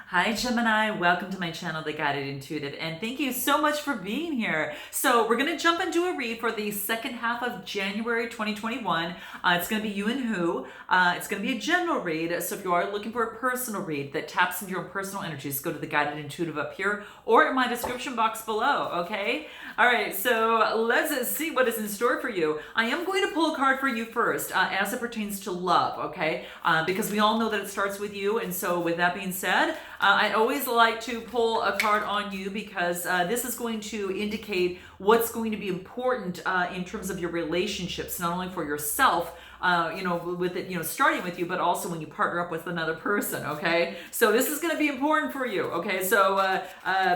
Hi Gemini, welcome to my channel, The Guided Intuitive, and thank you so much for being here. So we're going to jump into a read for the second half of January 2021. It's going to be you and who. It's going to be a general read, so if you are looking for a personal read that taps into your personal energies, go to The Guided Intuitive up here or in my description box below, okay? All right, so let's see what is in store for you. I am going to pull a card for you first as it pertains to love, okay? Because we all know that it starts with you, and so with that being said, I always like to pull a card on you because this is going to indicate what's going to be important in terms of your relationships, not only for yourself, with it, starting with you, but also when you partner up with another person, okay? So this is going to be important for you, okay? So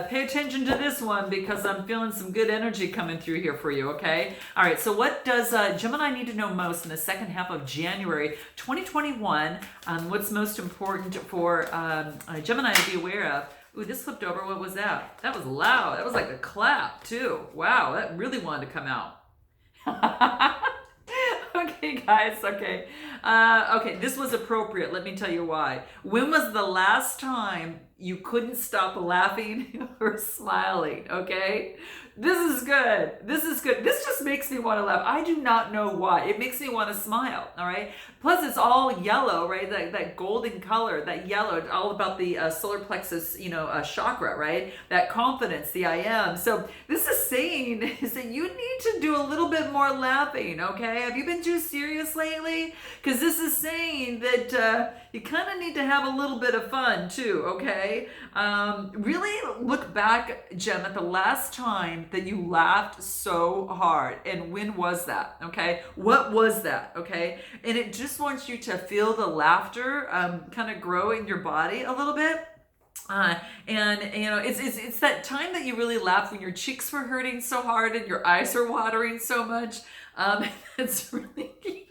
pay attention to this one because I'm feeling some good energy coming through here for you, okay? All right, so what does Gemini need to know most in the second half of January 2021? What's most important for Gemini to be aware of? Ooh, this flipped over. What was that? That was loud. That was like a clap, too. Wow, that really wanted to come out. Okay, guys, okay. Okay, this was appropriate. Let me tell you why. When was the last time you couldn't stop laughing or smiling, okay? This is good. This is good. This just makes me want to laugh. I do not know why. It makes me want to smile, all right? Plus, it's all yellow, right? That golden color, that yellow, it's all about the solar plexus, chakra, right? That confidence, the I am. So this is saying is that you need to do a little bit more laughing, okay? Have you been too serious lately? Because this is saying that you kind of need to have a little bit of fun too, okay? Really look back, Jem, at the last time that you laughed so hard, and when was that, okay? What was that, okay? And it just wants you to feel the laughter kind of grow in your body a little bit. It's that time that you really laugh when your cheeks were hurting so hard and your eyes are watering so much. It's really,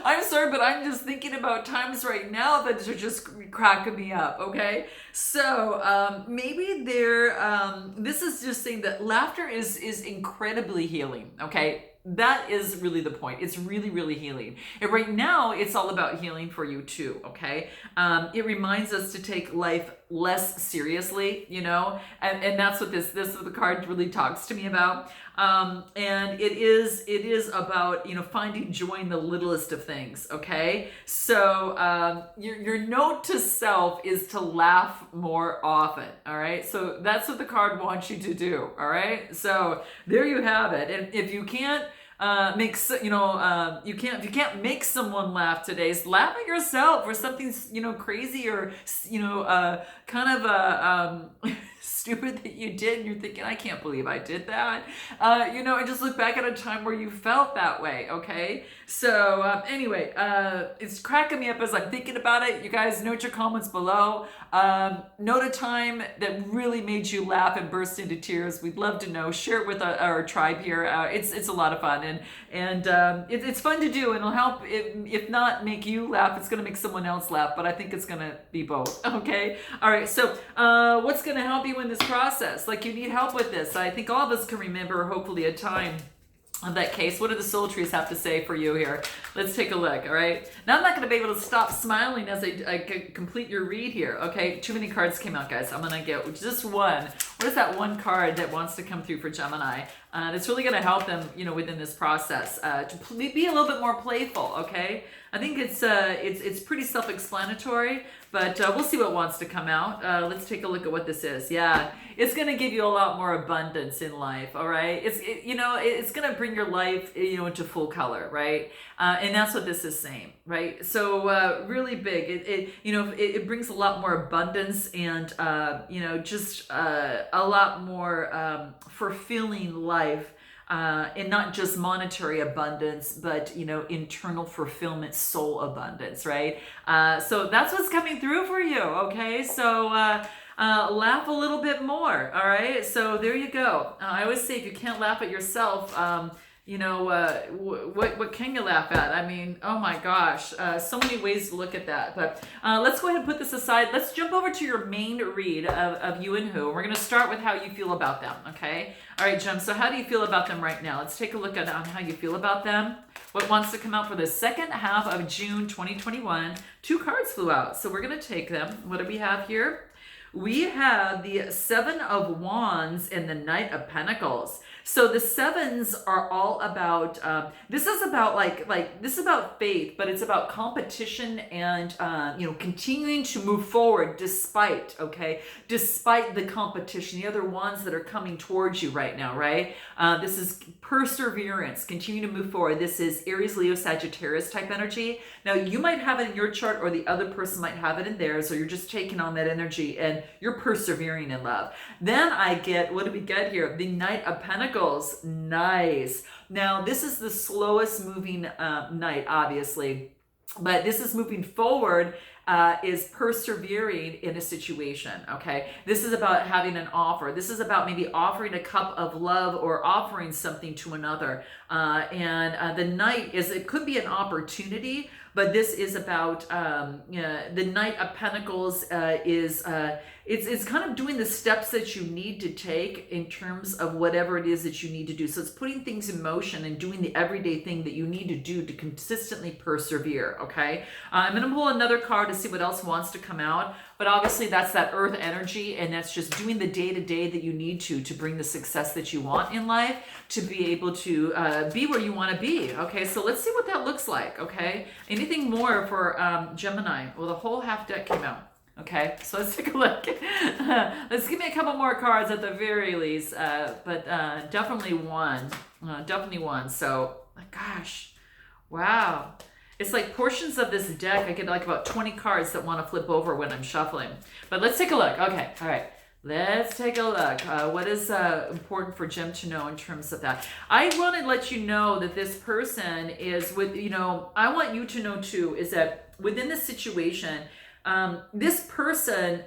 I'm sorry, but I'm just thinking about times right now that are just cracking me up, okay? So maybe this is just saying that laughter is incredibly healing, okay? That is really the point. It's really, really healing. And right now, it's all about healing for you too, okay? It reminds us to take life less seriously, and that's what this the card really talks to me about. And it is about, finding joy in the littlest of things, okay? So your note to self is to laugh more often, all right? So that's what the card wants you to do, all right? So there you have it. And if you can't if you can't make someone laugh today, laugh at yourself or something, crazy or, kind of stupid that you did and you're thinking, I can't believe I did that. And just look back at a time where you felt that way, okay? So anyway, it's cracking me up as I'm thinking about it. You guys note your comments below. Note a time that really made you laugh and burst into tears. We'd love to know. Share it with our tribe here. It's a lot of fun and it's fun to do, and it'll help if not make you laugh, it's gonna make someone else laugh, but I think it's gonna be both, okay? All right, so what's gonna help you in this process? Like, you need help with this. I think all of us can remember, hopefully, a time of that case. What do the soul trees have to say for you here? Let's take a look, all right? Now, I'm not going to be able to stop smiling as I complete your read here, okay? Too many cards came out, guys. I'm going to get just one. What is that one card that wants to come through for Gemini? That's really going to help them, within this process to be a little bit more playful, okay? I think it's pretty self-explanatory, but we'll see what wants to come out. Let's take a look at what this is. Yeah, it's going to give you a lot more abundance in life, all right? It's going to bring your life, into full color, right? And that's what this is saying, right? So really big. It brings a lot more abundance and, just a lot more fulfilling life. And not just monetary abundance, but, internal fulfillment, soul abundance, right? So that's what's coming through for you, okay? So laugh a little bit more, all right? So there you go. I always say if you can't laugh at yourself, what can you laugh at? I mean, oh my gosh, so many ways to look at that. But let's go ahead and put this aside. Let's jump over to your main read of you and who. We're going to start with how you feel about them, okay? All right, Jem, so how do you feel about them right now? Let's take a look at how you feel about them. What wants to come out for the second half of June 2021? 2 cards flew out, so we're going to take them. What do we have here? We have the 7 of Wands and the Knight of Pentacles. So the 7s are all about, this is about this is about faith, but it's about competition and, continuing to move forward despite the competition, the other wands that are coming towards you right now, right? This is perseverance, continue to move forward. This is Aries, Leo, Sagittarius type energy. Now you might have it in your chart or the other person might have it in theirs, so you're just taking on that energy and you're persevering in love. Then I get, what do we get here? The Knight of Pentacles. Nice. Now this is the slowest moving knight, obviously, but this is moving forward, is persevering in a situation, okay? This is about having an offer. This is about maybe offering a cup of love or offering something to another. The knight it could be an opportunity, but this is about the Knight of Pentacles it's kind of doing the steps that you need to take in terms of whatever it is that you need to do. So it's putting things in motion and doing the everyday thing that you need to do to consistently persevere, okay? I'm going to pull another card to see what else wants to come out, but obviously that's that earth energy, and that's just doing the day-to-day that you need to bring the success that you want in life, to be able to be where you want to be, okay? So let's see what that looks like, okay? Anything more for Gemini? Well, the whole half deck came out. Okay, so let's take a look. Let's give me a couple more cards at the very least, but definitely one. Definitely one. So, gosh, wow. It's like portions of this deck, I get like about 20 cards that want to flip over when I'm shuffling. But let's take a look. Okay, all right. Let's take a look. What is important for Jem to know in terms of that? I want to let you know that this person is I want you to know too, is that within this situation, this person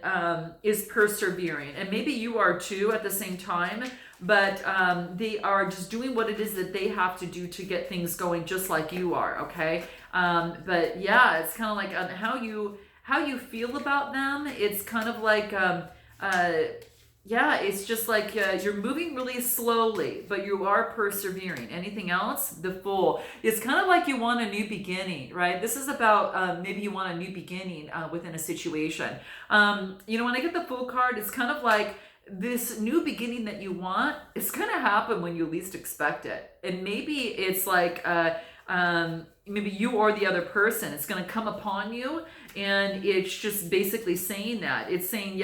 is persevering, and maybe you are too at the same time, but they are just doing what it is that they have to do to get things going, just like you are, okay? But yeah, it's kind of like how you feel about them. It's kind of like it's just like you're moving really slowly, but you are persevering. Anything else? The Fool. It's kind of like you want a new beginning, right? This is about maybe you want a new beginning within a situation. When I get the Fool card, it's kind of like this new beginning that you want is going to happen when you least expect it. And maybe it's like maybe you or the other person, it's going to come upon you, and it's just basically saying that. It's saying,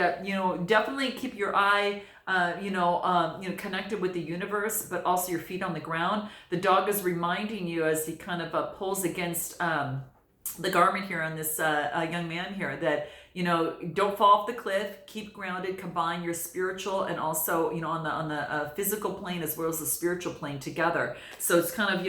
definitely keep your eye connected with the universe, but also your feet on the ground. The dog is reminding you as he kind of pulls against the garment here on this young man here that, don't fall off the cliff, keep grounded, combine your spiritual and also, on the physical plane as well as the spiritual plane together. So it's kind of,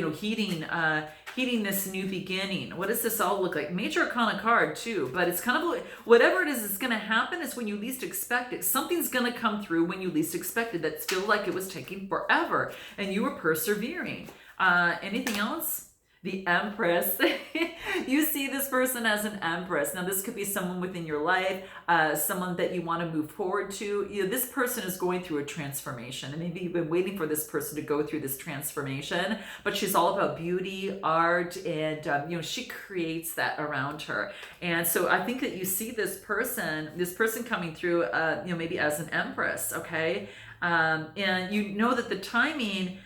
heating this new beginning. What does this all look like? Major Arcana card too, but it's kind of whatever it is that's going to happen is when you least expect it. Something's going to come through when you least expected that feel like it was taking forever and you were persevering. Anything else? The Empress. You see this person as an Empress. Now this could be someone within your life, someone that you want to move forward to. This person is going through a transformation, and maybe you've been waiting for this person to go through this transformation, but she's all about beauty, art, and she creates that around her. And so I think that you see this person coming through maybe as an Empress, okay? And you know that the timing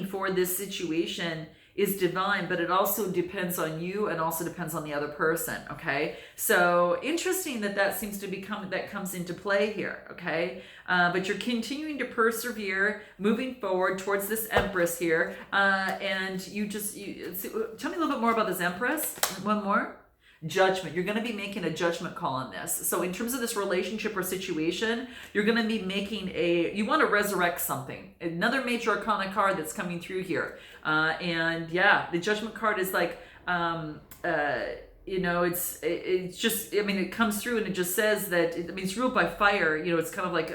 for this situation is divine, but it also depends on you and also depends on the other person, okay? So interesting that seems to that comes into play here, okay? But you're continuing to persevere, moving forward towards this Empress here, and tell me a little bit more about this Empress. One more. Judgment. You're going to be making a judgment call on this. So in terms of this relationship or situation, you're going to be making you want to resurrect something. Another Major Arcana card that's coming through here. The Judgment card is like, it's just, it comes through and it just says that, it's ruled by fire. It's kind of like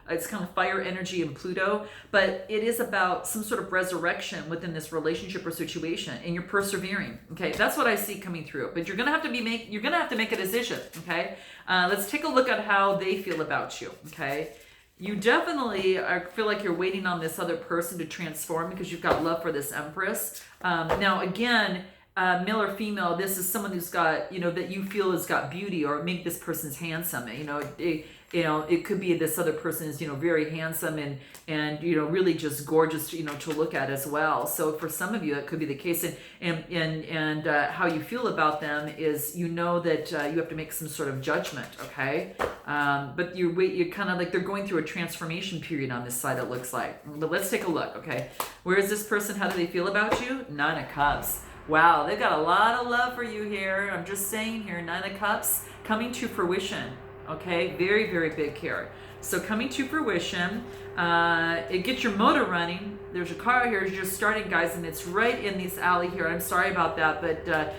It's kind of fire energy and Pluto, but it is about some sort of resurrection within this relationship or situation, and you're persevering. Okay, that's what I see coming through. But you're gonna have to make a decision. Okay, let's take a look at how they feel about you. Okay. You definitely feel like you're waiting on this other person to transform because you've got love for this Empress. Now, again, male or female, this is someone who's got, that you feel has got beauty, or maybe this person's handsome. It could be this other person is, very handsome and really just gorgeous, to look at as well. So for some of you, that could be the case. And how you feel about them is, that you have to make some sort of judgment, okay? But you're kind of like they're going through a transformation period on this side, it looks like. But let's take a look, okay? Where is this person? How do they feel about you? 9 of Cups. Wow, they've got a lot of love for you here. I'm just saying here, 9 of Cups coming to fruition. Okay, very, very big here. So coming to fruition, it gets your motor running. There's a car here, you're just starting, guys, and it's right in this alley here. I'm sorry about that, but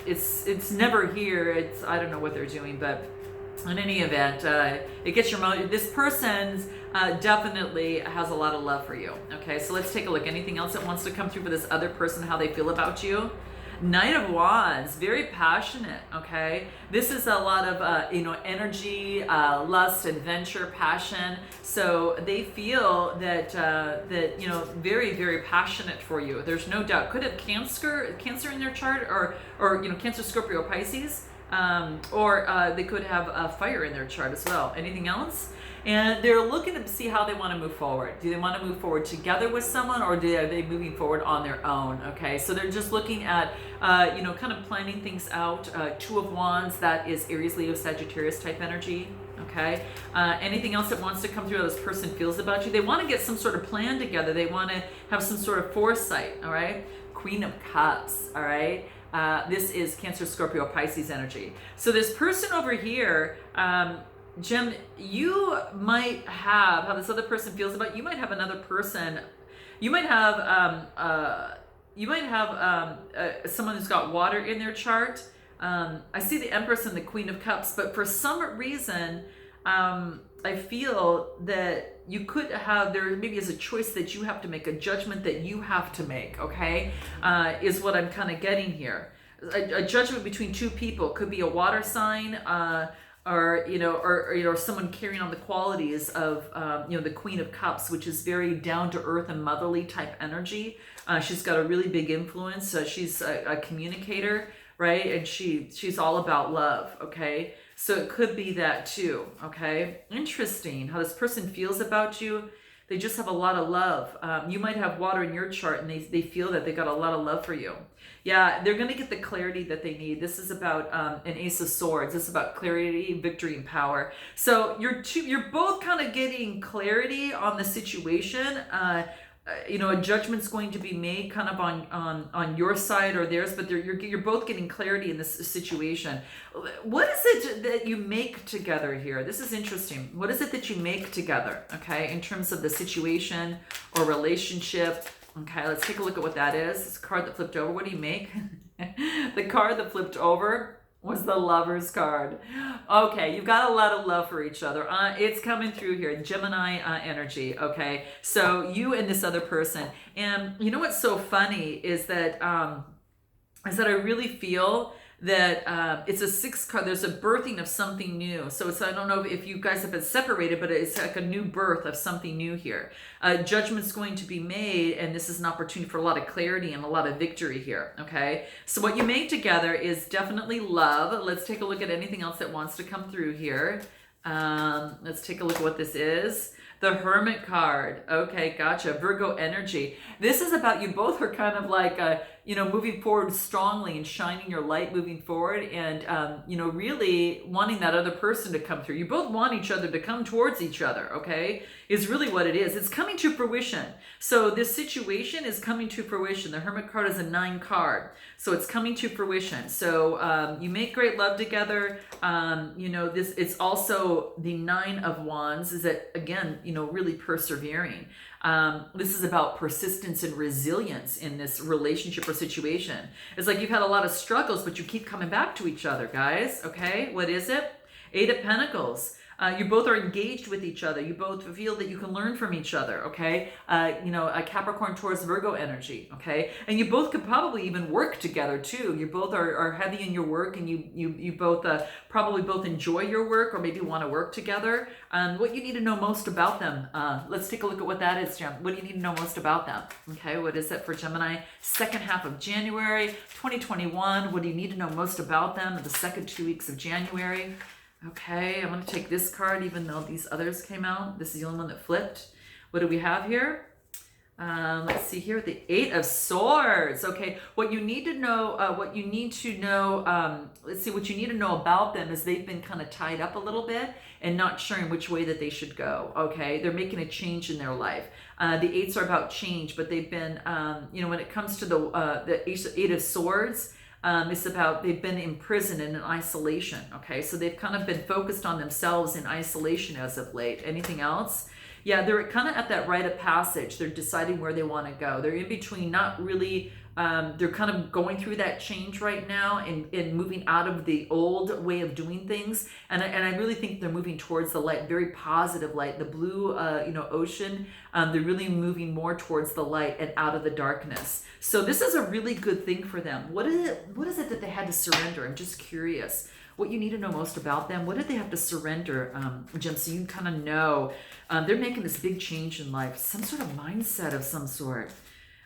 it's never here. I don't know what they're doing, but in any event, it gets your motor. This person's definitely has a lot of love for you. Okay, so let's take a look. Anything else that wants to come through for this other person, how they feel about you? Knight of Wands, very passionate, okay? This is a lot of, energy, lust, adventure, passion. So they feel that, very, very passionate for you. There's no doubt. Could have Cancer in their chart, or Cancer, Scorpio, Pisces. Or they could have fire in their chart as well. Anything else? And they're looking to see how they want to move forward. Do they want to move forward together with someone, or are they moving forward on their own? Okay, so they're just looking at, kind of planning things out. 2 of Wands, that is Aries, Leo, Sagittarius type energy. Okay, anything else that wants to come through how this person feels about you? They want to get some sort of plan together. They want to have some sort of foresight. All right, Queen of Cups. All right. This is Cancer, Scorpio, Pisces energy. So this person over here, Gem, you might have how this other person feels about you. You might have another person. You might have someone who's got water in their chart. I see the Empress and the Queen of Cups, but for some reason, I feel that you could have, there maybe is a choice that you have to make, a judgment that you have to make, okay, is what I'm kind of getting here. A judgment between 2 people. Could be a water sign, or someone carrying on the qualities of, the Queen of Cups, which is very down to earth and motherly type energy. She's got a really big influence. She's a communicator, right? And she's all about love, okay? So it could be that too, okay? Interesting how this person feels about you. They just have a lot of love. You might have water in your chart, and they feel that they got a lot of love for you. Yeah, they're going to get the clarity that they need. This is about an Ace of Swords. This is about clarity, victory, and power. So you're both kind of getting clarity on the situation. A judgment's going to be made kind of on your side or theirs, but you're both getting clarity in this situation. What is it that you make together here? This is interesting. What is it that you make together, okay, in terms of the situation or relationship? Okay, let's take a look at what that is. This card that flipped over. What do you make? The card that flipped over was the Lover's card. Okay, you've got a lot of love for each other. It's coming through here, Gemini energy, okay? So you and this other person. And you know what's so funny is that I really feel that it's a 6 card. There's a birthing of something new. So I don't know if you guys have been separated, but it's like a new birth of something new here. Judgment's going to be made, and this is an opportunity for a lot of clarity and a lot of victory here, okay? So what you make together is definitely love. Let's take a look at anything else that wants to come through here. Let's take a look at what this is. The Hermit card. Okay, gotcha. Virgo energy. This is about you both are kind of like, moving forward strongly and shining your light moving forward and, really wanting that other person to come through. You both want each other to come towards each other, okay? Is really what it is. It's coming to fruition. So this situation is coming to fruition. The Hermit card is a 9 card. So it's coming to fruition. So you make great love together. It's also the 9 of Wands is that, again, really persevering. This is about persistence and resilience in this relationship or situation. It's like you've had a lot of struggles, but you keep coming back to each other, guys. Okay, what is it? 8 of Pentacles. You both are engaged with each other. You both feel that you can learn from each other, okay? A Capricorn, Taurus, Virgo energy, okay? And you both could probably even work together too. You both are heavy in your work, and you both probably both enjoy your work, or maybe want to work together. What you need to know most about them. Let's take a look at what that is, Gem. What do you need to know most about them? Okay, what is it for Gemini? Second half of January 2021. What do you need to know most about them in the second 2 weeks of January? Okay, I'm going to take this card even though these others came out. This is the only one that flipped. What do we have here? Let's see here, the Eight of Swords. Okay, what you need to know, let's see, what you need to know about them is they've been kind of tied up a little bit and not sure which way that they should go. Okay, they're making a change in their life. The eights are about change, but they've been, when it comes to the Eight of Swords, it's about they've been imprisoned and in isolation. Okay, so they've kind of been focused on themselves in isolation as of late. Anything else? Yeah, they're kind of at that rite of passage. They're deciding where they want to go. They're in between, not really, they're kind of going through that change right now and moving out of the old way of doing things. And I really think they're moving towards the light, very positive light, the blue, ocean. They're really moving more towards the light and out of the darkness. So this is a really good thing for them. What is it that they had to surrender? I'm just curious. What you need to know most about them. What did they have to surrender, Jim? So you kind of know they're making this big change in life, some sort of mindset of some sort.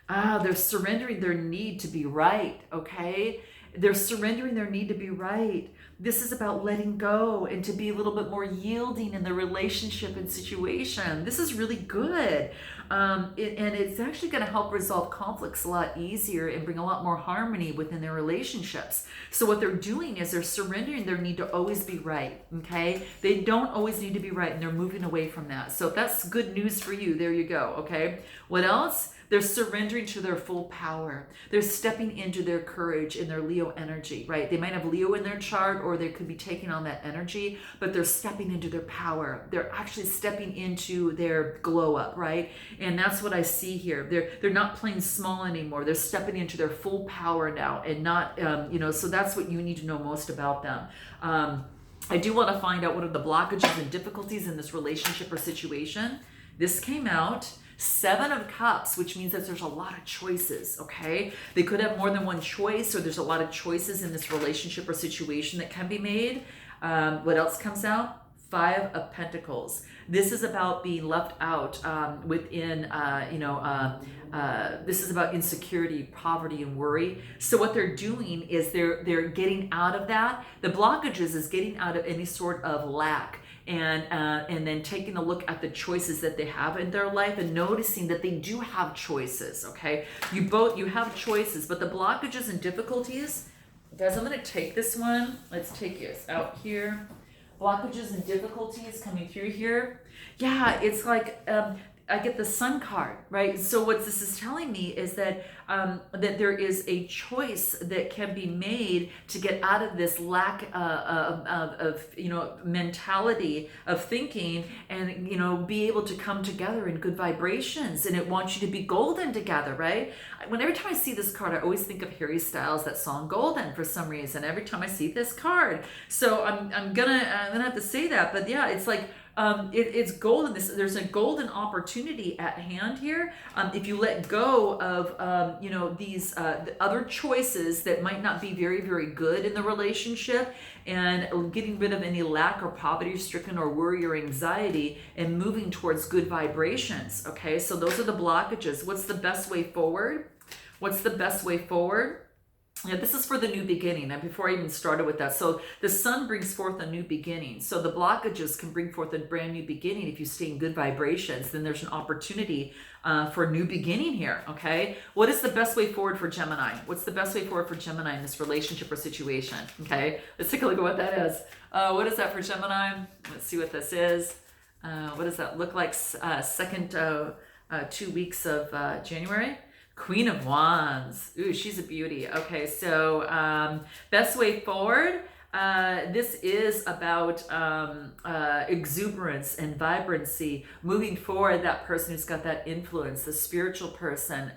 They're surrendering their need to be right, okay? They're surrendering their need to be right. This is about letting go and to be a little bit more yielding in the relationship and situation. This is really good. And it's actually going to help resolve conflicts a lot easier and bring a lot more harmony within their relationships. So what they're doing is they're surrendering their need to always be right, okay? They don't always need to be right, and they're moving away from that. So if that's good news for you, there you go, okay? What else? They're surrendering to their full power. They're stepping into their courage in their Leo energy, right? They might have Leo in their chart, or they could be taking on that energy, but they're stepping into their power. They're actually stepping into their glow up, right? And that's what I see here. They're not playing small anymore. They're stepping into their full power now, and not, so that's what you need to know most about them. I do want to find out what are the blockages and difficulties in this relationship or situation. This came out. Seven of Cups, which means that there's a lot of choices, okay? They could have more than one choice, or there's a lot of choices in this relationship or situation that can be made. What else comes out? Five of Pentacles. This is about being left out within, this is about insecurity, poverty, and worry. So what they're doing is they're getting out of that. The blockages is getting out of any sort of lack. And then taking a look at the choices that they have in their life and noticing that they do have choices, okay? You have choices, but the blockages and difficulties, guys, I'm going to take this one. Let's take it out here. Blockages and difficulties coming through here. Yeah, it's like I get the Sun card, right? So what this is telling me is that that there is a choice that can be made to get out of this lack of mentality of thinking, and be able to come together in good vibrations. And it wants you to be golden together, right? Every time I see this card, I always think of Harry Styles, that song "Golden" for some reason. Every time I see this card, so I'm gonna have to say that. But yeah, it's like. It's golden. There's a golden opportunity at hand here. If you let go of, these the other choices that might not be very, very good in the relationship, and getting rid of any lack or poverty-stricken or worry or anxiety, and moving towards good vibrations. Okay, so those are the blockages. What's the best way forward? What's the best way forward? Yeah, this is for the new beginning. And before I even started with that, so the Sun brings forth a new beginning. So the blockages can bring forth a brand new beginning. If you stay in good vibrations, then there's an opportunity for a new beginning here, okay? What is the best way forward for Gemini? What's the best way forward for Gemini in this relationship or situation, okay? Let's take a look at what that is. What is that for Gemini? Let's see what this is. What does that look like? Second 2 weeks of January? Queen of Wands. Ooh, she's a beauty. Okay, so best way forward. This is about exuberance and vibrancy. Moving forward, that person who's got that influence, the spiritual person,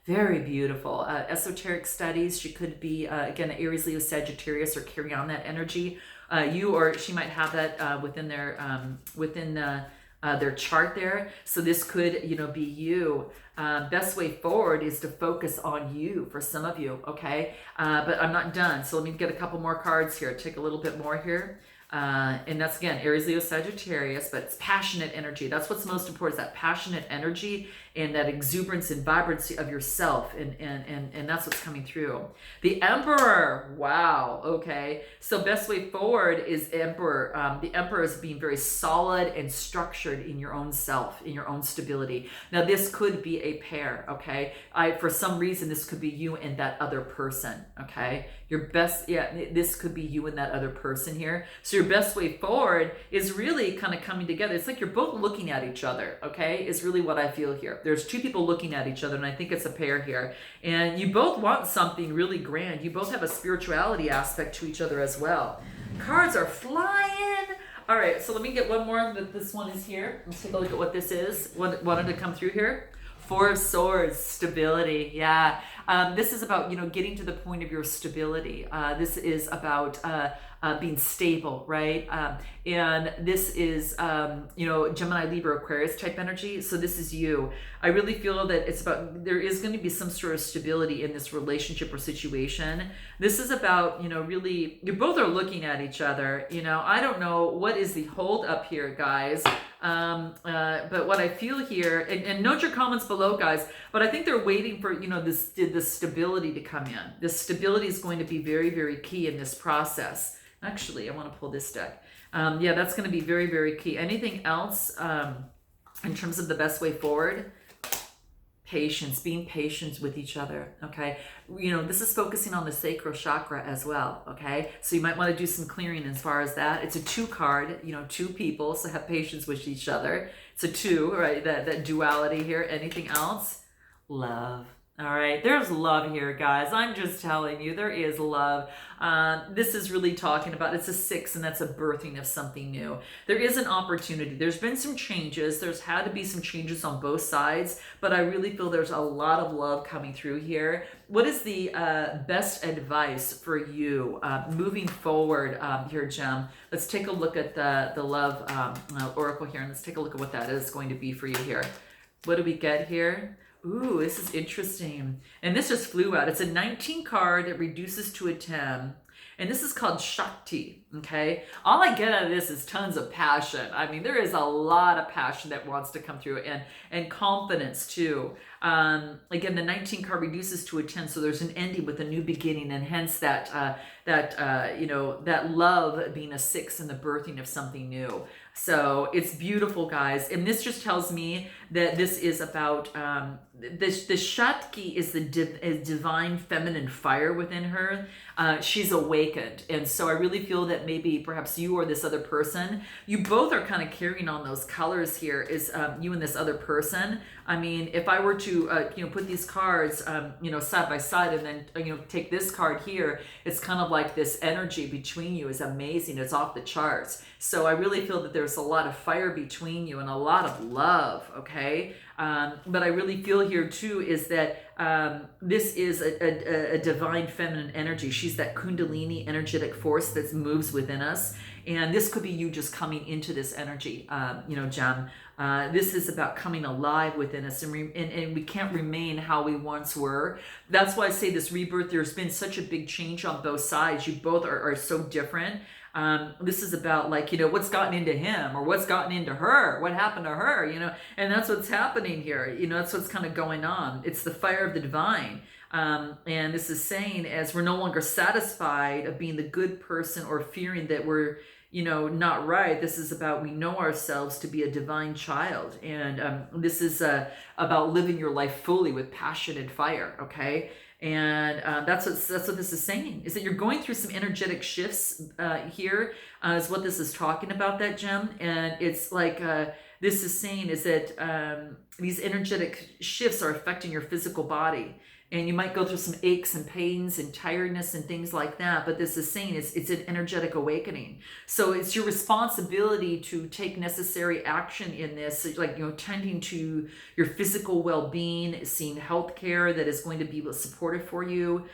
very beautiful. Esoteric studies. She could be, again, Aries, Leo, Sagittarius, or carry on that energy. You or she might have that within their chart there. So this could, be you. Best way forward is to focus on you for some of you, okay? But I'm not done. So let me get a couple more cards here. Take a little bit more here. And that's again, Aries, Leo, Sagittarius, but it's passionate energy. That's what's most important, is that passionate energy and that exuberance and vibrancy of yourself. And that's what's coming through. The Emperor. Wow. Okay. So best way forward is Emperor. The Emperor is being very solid and structured in your own self, in your own stability. Now this could be a pair. Okay. For some reason, this could be you and that other person. Okay. This could be you and that other person here. So your best way forward is really kind of coming together. It's like you're both looking at each other, okay? Is really what I feel here. There's two people looking at each other, and I think it's a pair here. And you both want something really grand. You both have a spirituality aspect to each other as well. Cards are flying. All right, so let me get one more. This one is here. Let's take a look at what this is. What wanted to come through here? Four of Swords, stability. Yeah. This is about, getting to the point of your stability. This is about being stable, right? And this is, Gemini, Libra, Aquarius type energy. So this is you. I really feel that it's about, there is going to be some sort of stability in this relationship or situation. This is about, really, you both are looking at each other. I don't know what is the hold up here, guys. But what I feel here, and note your comments below, guys, but I think they're waiting for, this stability to come in. This stability is going to be very, very key in this process. Actually, I want to pull this deck. Yeah, that's going to be very, very key. Anything else in terms of the best way forward? Patience, being patient with each other, okay? This is focusing on the sacral chakra as well, okay? So you might want to do some clearing as far as that. It's a 2 card, 2 people, so have patience with each other. It's a 2, right? That duality here. Anything else? Love. All right, there's love here, guys. I'm just telling you, there is love. This is really talking about, it's a 6, and that's a birthing of something new. There is an opportunity. There's been some changes. There's had to be some changes on both sides, but I really feel there's a lot of love coming through here. What is the best advice for you moving forward here, Gem? Let's take a look at the love oracle here, and let's take a look at what that is going to be for you here. What do we get here? Ooh, this is interesting. And this just flew out. It's a 19 card that reduces to a 10. And this is called Shakti, okay? All I get out of this is tons of passion. I mean, there is a lot of passion that wants to come through, and confidence too. Again, the 19 card reduces to a 10, so there's an ending with a new beginning, and hence that love being a 6 and the birthing of something new. So it's beautiful, guys. And this just tells me that this is about, the Shakti is the divine feminine fire within her. She's awakened. And so I really feel that maybe perhaps you or this other person, you both are kind of carrying on those colors here, is you and this other person. I mean, if I were to, put these cards, side by side, and then, take this card here, it's kind of like this energy between you is amazing. It's off the charts. So I really feel that there's a lot of fire between you and a lot of love, okay? But I really feel here too is that this is a divine feminine energy. She's that Kundalini energetic force that moves within us. And this could be you just coming into this energy, Gem. This is about coming alive within us, and we can't remain how we once were. That's why I say this rebirth, there's been such a big change on both sides. You both are so different. This is about what's gotten into him or what's gotten into her, what happened to her, and that's what's happening here. That's what's kind of going on. It's the fire of the divine. And this is saying, as we're no longer satisfied of being the good person or fearing that we're, not right. This is about, we know ourselves to be a divine child. And this is about living your life fully with passion and fire. Okay. And that's what this is saying, is that you're going through some energetic shifts here, is what this is talking about, that Gem. And it's like, this is saying is that these energetic shifts are affecting your physical body. and you might go through some aches and pains and tiredness and things like that. But this is saying it's an energetic awakening. So it's your responsibility to take necessary action in this, like, tending to your physical well-being, seeing healthcare that is going to be supportive for you.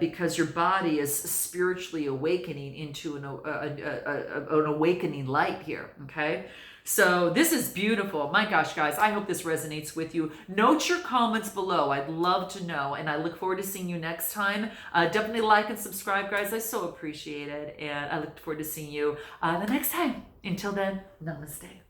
Because your body is spiritually awakening into an awakening light here, okay? So this is beautiful. My gosh, guys, I hope this resonates with you. Note your comments below. I'd love to know, and I look forward to seeing you next time. Definitely like and subscribe, guys. I so appreciate it, and I look forward to seeing you the next time. Until then, namaste.